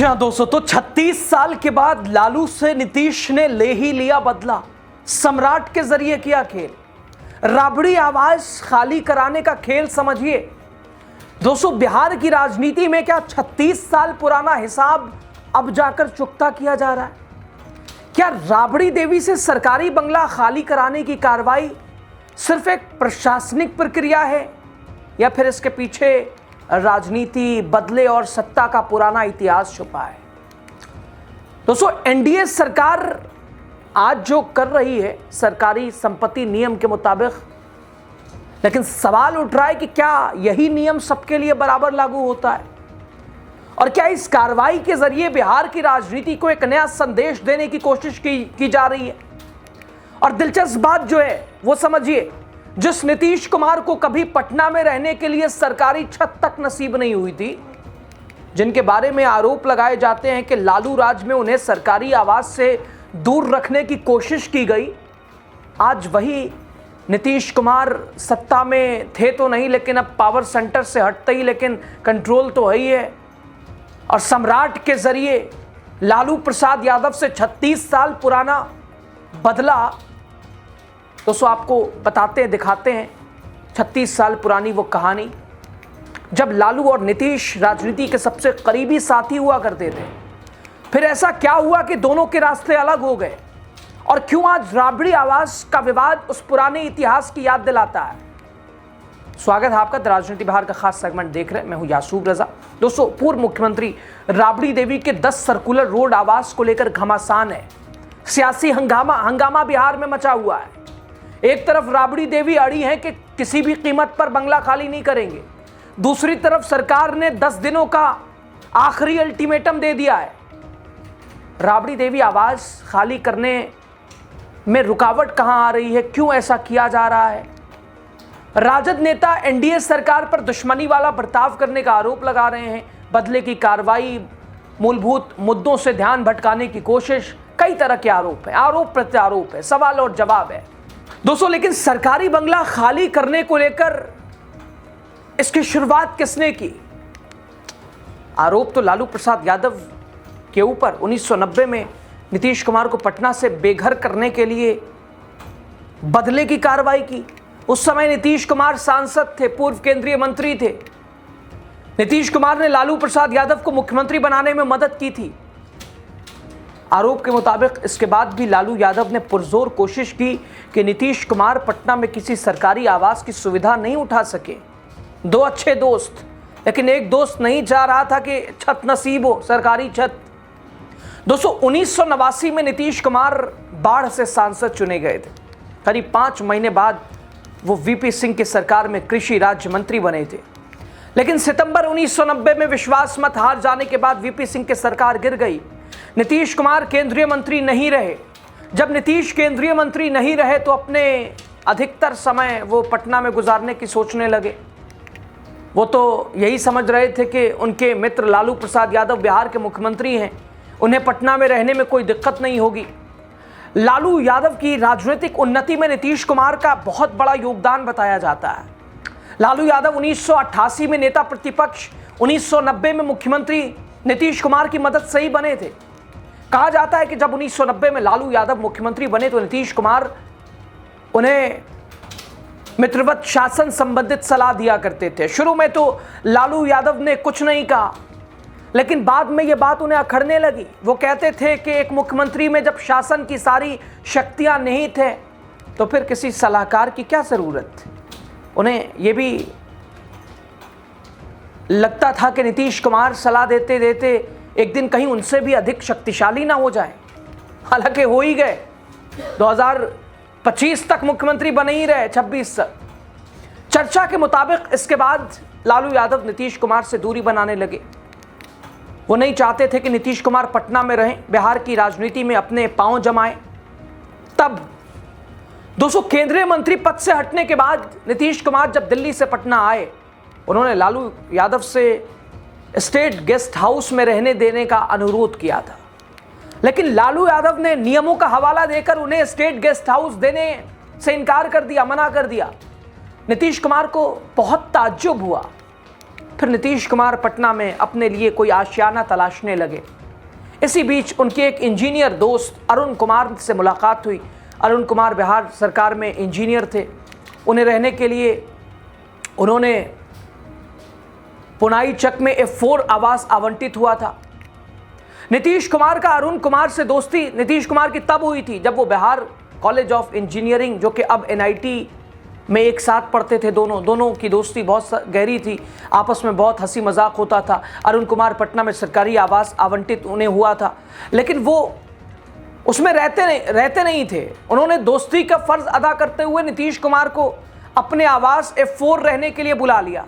जी हाँ दोस्तों, तो 36 साल के बाद लालू से नीतीश ने ले ही लिया बदला। सम्राट के जरिए किया खेल, राबड़ी आवाज खाली कराने का खेल समझिए। दोस्तों, बिहार की राजनीति में क्या 36 साल पुराना हिसाब अब जाकर चुकता किया जा रहा है? क्या राबड़ी देवी से सरकारी बंगला खाली कराने की कार्रवाई सिर्फ एक प्रशासनिक प्रक्रिया है या फिर इसके पीछे राजनीति, बदले और सत्ता का पुराना इतिहास छुपा है? दोस्तों, एनडीए सरकार आज जो कर रही है सरकारी संपत्ति नियम के मुताबिक, लेकिन सवाल उठ रहा है कि क्या यही नियम सबके लिए बराबर लागू होता है? और क्या इस कार्रवाई के जरिए बिहार की राजनीति को एक नया संदेश देने की कोशिश की जा रही है? और दिलचस्प बात जो है वो समझिए, जिस नीतीश कुमार को कभी पटना में रहने के लिए सरकारी छत तक नसीब नहीं हुई थी, जिनके बारे में आरोप लगाए जाते हैं कि लालू राज में उन्हें सरकारी आवास से दूर रखने की कोशिश की गई, आज वही नीतीश कुमार सत्ता में थे तो नहीं, लेकिन अब पावर सेंटर से हटते ही लेकिन कंट्रोल तो है ही है। और सम्राट के जरिए लालू प्रसाद यादव से 36 साल पुराना बदला। दोस्तों, आपको बताते हैं, दिखाते हैं 36 साल पुरानी वो कहानी जब लालू और नीतीश राजनीति के सबसे करीबी साथी हुआ करते थे। फिर ऐसा क्या हुआ कि दोनों के रास्ते अलग हो गए, और क्यों आज राबड़ी आवाज का विवाद उस पुराने इतिहास की याद दिलाता है? स्वागत है आपका राजनीति बिहार का खास सेगमेंट देख रहे हैं, मैं हूं यासूब रजा। दोस्तों, पूर्व मुख्यमंत्री राबड़ी देवी के 10 सर्कुलर रोड आवास को लेकर घमासान है। सियासी हंगामा बिहार में मचा हुआ है। एक तरफ राबड़ी देवी अड़ी हैं कि किसी भी कीमत पर बंगला खाली नहीं करेंगे, दूसरी तरफ सरकार ने 10 दिनों का आखिरी अल्टीमेटम दे दिया है। राबड़ी देवी आवाज खाली करने में रुकावट कहां आ रही है? क्यों ऐसा किया जा रहा है? राजद नेता एनडीए सरकार पर दुश्मनी वाला बर्ताव करने का आरोप लगा रहे हैं। बदले की कार्रवाई, मूलभूत मुद्दों से ध्यान भटकाने की कोशिश, कई तरह के आरोप है, आरोप प्रत्यारोप है, सवाल और जवाब है। दोस्तों, लेकिन सरकारी बंगला खाली करने को लेकर इसकी शुरुआत किसने की? आरोप तो लालू प्रसाद यादव के ऊपर 1990 में नीतीश कुमार को पटना से बेघर करने के लिए बदले की कार्रवाई की। उस समय नीतीश कुमार सांसद थे, पूर्व केंद्रीय मंत्री थे। नीतीश कुमार ने लालू प्रसाद यादव को मुख्यमंत्री बनाने में मदद की थी। आरोप के मुताबिक इसके बाद भी लालू यादव ने पुरजोर कोशिश की कि नीतीश कुमार पटना में किसी सरकारी आवास की सुविधा नहीं उठा सके। 2 अच्छे दोस्त, लेकिन एक दोस्त नहीं चाह रहा था कि छत नसीब हो, सरकारी छत। दोस्तों, 1989 में नीतीश कुमार बाढ़ से सांसद चुने गए थे। करीब 5 महीने बाद वो वीपी सिंह की सरकार में कृषि राज्य मंत्री बने थे। लेकिन सितंबर 1990 में विश्वास मत हार जाने के बाद वीपी सिंह की सरकार गिर गई। नीतीश कुमार केंद्रीय मंत्री नहीं रहे। जब नीतीश केंद्रीय मंत्री नहीं रहे तो अपने अधिकतर समय वो पटना में गुजारने की सोचने लगे। वो तो यही समझ रहे थे कि उनके मित्र लालू प्रसाद यादव बिहार के मुख्यमंत्री हैं, उन्हें पटना में रहने में कोई दिक्कत नहीं होगी। लालू यादव की राजनीतिक उन्नति में नीतीश कुमार का बहुत बड़ा योगदान बताया जाता है। लालू यादव 1988 में नेता प्रतिपक्ष, 1990 में मुख्यमंत्री नीतीश कुमार की मदद से ही बने थे। कहा जाता है कि जब 1990 में लालू यादव मुख्यमंत्री बने तो नीतीश कुमार उन्हें मित्रवत शासन संबंधित सलाह दिया करते थे। शुरू में तो लालू यादव ने कुछ नहीं कहा, लेकिन बाद में यह बात उन्हें अखड़ने लगी। वो कहते थे कि एक मुख्यमंत्री में जब शासन की सारी शक्तियां नहीं थे तो फिर किसी सलाहकार की क्या जरूरत? उन्हें यह भी लगता था कि नीतीश कुमार सलाह देते देते एक दिन कहीं उनसे भी अधिक शक्तिशाली ना हो जाए। हालांकि हो ही गए, 2025 तक मुख्यमंत्री बने ही रहे, 26 तक। चर्चा के मुताबिक इसके बाद लालू यादव नीतीश कुमार से दूरी बनाने लगे। वो नहीं चाहते थे कि नीतीश कुमार पटना में रहें, बिहार की राजनीति में अपने पांव जमाएं। तब दोस्तों, केंद्रीय मंत्री पद से हटने के बाद नीतीश कुमार जब दिल्ली से पटना आए, उन्होंने लालू यादव से स्टेट गेस्ट हाउस में रहने देने का अनुरोध किया था। लेकिन लालू यादव ने नियमों का हवाला देकर उन्हें स्टेट गेस्ट हाउस देने से इनकार कर दिया, मना कर दिया। नीतीश कुमार को बहुत ताज्जुब हुआ। फिर नीतीश कुमार पटना में अपने लिए कोई आशियाना तलाशने लगे। इसी बीच उनके एक इंजीनियर दोस्त अरुण कुमार से मुलाकात हुई। अरुण कुमार बिहार सरकार में इंजीनियर थे। उन्हें रहने के लिए उन्होंने पुनाई चक में F4 आवास आवंटित हुआ था। नीतीश कुमार का अरुण कुमार से दोस्ती नीतीश कुमार की तब हुई थी जब वो बिहार कॉलेज ऑफ इंजीनियरिंग, जो कि अब NIT में एक साथ पढ़ते थे। दोनों की दोस्ती बहुत गहरी थी, आपस में बहुत हंसी मजाक होता था। अरुण कुमार पटना में सरकारी आवास आवंटित उन्हें हुआ था, लेकिन वो उसमें रहते नहीं थे। उन्होंने दोस्ती का फर्ज अदा करते हुए नीतीश कुमार को अपने आवास F4 रहने के लिए बुला लिया।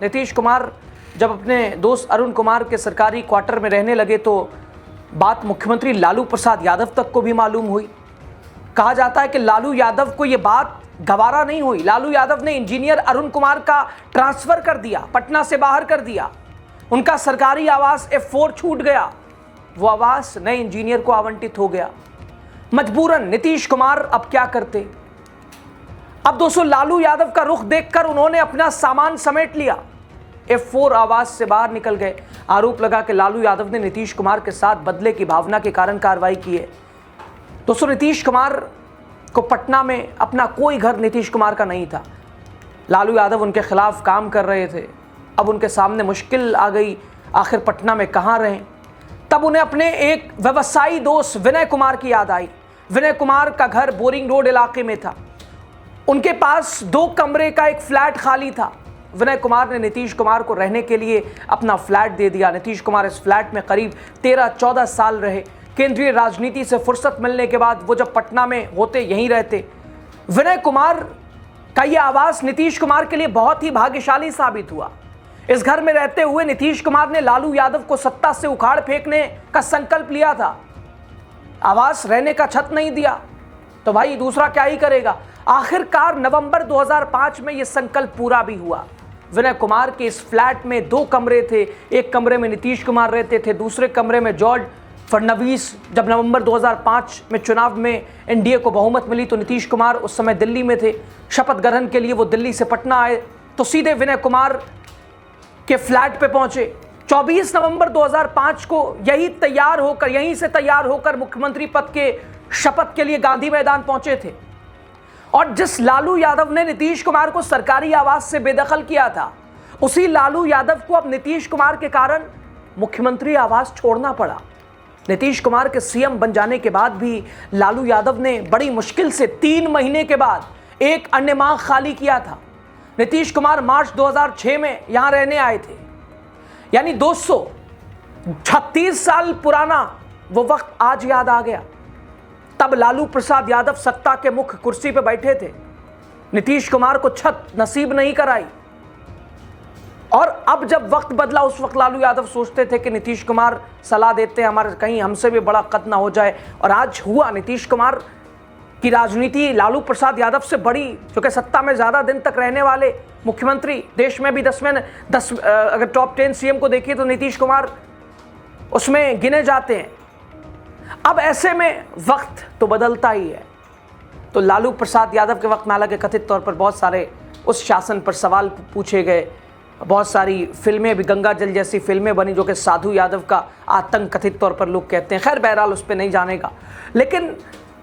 नीतीश कुमार जब अपने दोस्त अरुण कुमार के सरकारी क्वार्टर में रहने लगे तो बात मुख्यमंत्री लालू प्रसाद यादव तक को भी मालूम हुई। कहा जाता है कि लालू यादव को यह बात गवारा नहीं हुई। लालू यादव ने इंजीनियर अरुण कुमार का ट्रांसफर कर दिया, पटना से बाहर कर दिया। उनका सरकारी आवास F4 छूट गया। वो आवास नए इंजीनियर को आवंटित हो गया। मजबूरन नीतीश कुमार अब क्या करते। अब दोस्तों लालू यादव का रुख देखकर उन्होंने अपना सामान समेट लिया, F4 आवास से बाहर निकल गए। आरोप लगा कि लालू यादव ने नीतीश कुमार के साथ बदले की भावना के कारण कार्रवाई की है। दोस्तों नीतीश कुमार को पटना में अपना कोई घर नीतीश कुमार का नहीं था। लालू यादव उनके खिलाफ काम कर रहे थे। अब उनके सामने मुश्किल आ गई, आखिर पटना में कहाँ रहें। तब उन्हें अपने एक व्यवसायी दोस्त विनय कुमार की याद आई। विनय कुमार का घर बोरिंग रोड इलाके में था। उनके पास 2 कमरे का एक फ्लैट खाली था। विनय कुमार ने नीतीश कुमार को रहने के लिए अपना फ्लैट दे दिया। नीतीश कुमार इस फ्लैट में करीब 13-14 साल रहे। केंद्रीय राजनीति से फुर्सत मिलने के बाद वो जब पटना में होते यहीं रहते। विनय कुमार का यह आवास नीतीश कुमार के लिए बहुत ही भाग्यशाली साबित हुआ। इस घर में रहते हुए नीतीश कुमार ने लालू यादव को सत्ता से उखाड़ फेंकने का संकल्प लिया था। आवास रहने का छत नहीं दिया तो भाई दूसरा क्या ही करेगा। आखिरकार नवंबर 2005 में यह संकल्प पूरा भी हुआ। विनय कुमार के इस फ्लैट में 2 कमरे थे। एक कमरे में नीतीश कुमार रहते थे, दूसरे कमरे में जॉर्ज फडणवीस। जब नवंबर 2005 में चुनाव में NDA को बहुमत मिली तो नीतीश कुमार उस समय दिल्ली में थे। शपथ ग्रहण के लिए वो दिल्ली से पटना आए तो सीधे विनय कुमार के फ्लैट पे पहुंचे। 24 नवंबर 2005 को यहीं से तैयार होकर मुख्यमंत्री पद के शपथ के लिए गांधी मैदान पहुंचे थे। और जिस लालू यादव ने नीतीश कुमार को सरकारी आवास से बेदखल किया था, उसी लालू यादव को अब नीतीश कुमार के कारण मुख्यमंत्री आवास छोड़ना पड़ा। नीतीश कुमार के CM बन जाने के बाद भी लालू यादव ने बड़ी मुश्किल से 3 महीने के बाद एक अन्य मांग खाली किया था। नीतीश कुमार मार्च 2006 में यहां रहने आए थे। यानी 236 साल पुराना वो वक्त आज याद आ गया। तब लालू प्रसाद यादव सत्ता के मुख्य कुर्सी पर बैठे थे। नीतीश कुमार को छत नसीब नहीं कराई। और अब जब वक्त बदला उस वक्त लालू यादव सोचते थे कि नीतीश कुमार सलाह देते हैं हमारे कहीं हमसे भी बड़ा कद ना हो जाए। और आज हुआ। नीतीश कुमार की राजनीति लालू प्रसाद यादव से बड़ी, क्योंकि सत्ता में ज़्यादा दिन तक रहने वाले मुख्यमंत्री देश में भी 10 अगर टॉप 10 CM को देखिए तो नीतीश कुमार उसमें गिने जाते हैं। अब ऐसे में वक्त तो बदलता ही है। तो लालू प्रसाद यादव के वक्त में हालांकि कथित तौर पर बहुत सारे उस शासन पर सवाल पूछे गए। बहुत सारी फिल्में भी, गंगा जल जैसी फिल्में बनी जो कि साधु यादव का आतंक कथित तौर पर लोग कहते हैं। खैर बहरहाल उस पर नहीं जानेगा। लेकिन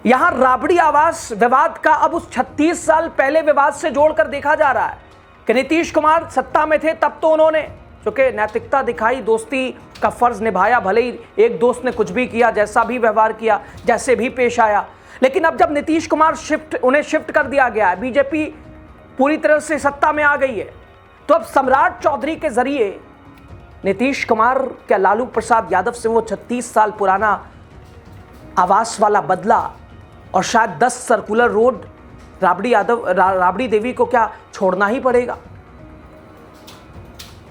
यहाँ राबड़ी आवास विवाद का अब उस 36 साल पहले विवाद से जोड़कर देखा जा रहा है कि नीतीश कुमार सत्ता में थे तब तो उन्होंने क्योंकि नैतिकता दिखाई, दोस्ती का फर्ज निभाया। भले ही एक दोस्त ने कुछ भी किया, जैसा भी व्यवहार किया, जैसे भी पेश आया, लेकिन अब जब नीतीश कुमार उन्हें शिफ्ट कर दिया गया है, बीजेपी पूरी तरह से सत्ता में आ गई है, तो अब सम्राट चौधरी के जरिए नीतीश कुमार क्या लालू प्रसाद यादव से वो 36 साल पुराना आवास वाला बदला और शायद 10 सर्कुलर रोड राबड़ी देवी को क्या छोड़ना ही पड़ेगा।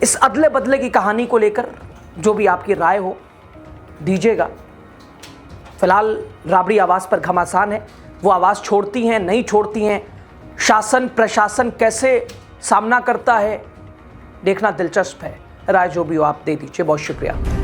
इस अदले बदले की कहानी को लेकर जो भी आपकी राय हो दीजिएगा। फिलहाल राबड़ी आवास पर घमासान है, वो आवास छोड़ती हैं नहीं छोड़ती हैं, शासन प्रशासन कैसे सामना करता है, देखना दिलचस्प है। राय जो भी हो आप दे दीजिए। बहुत शुक्रिया।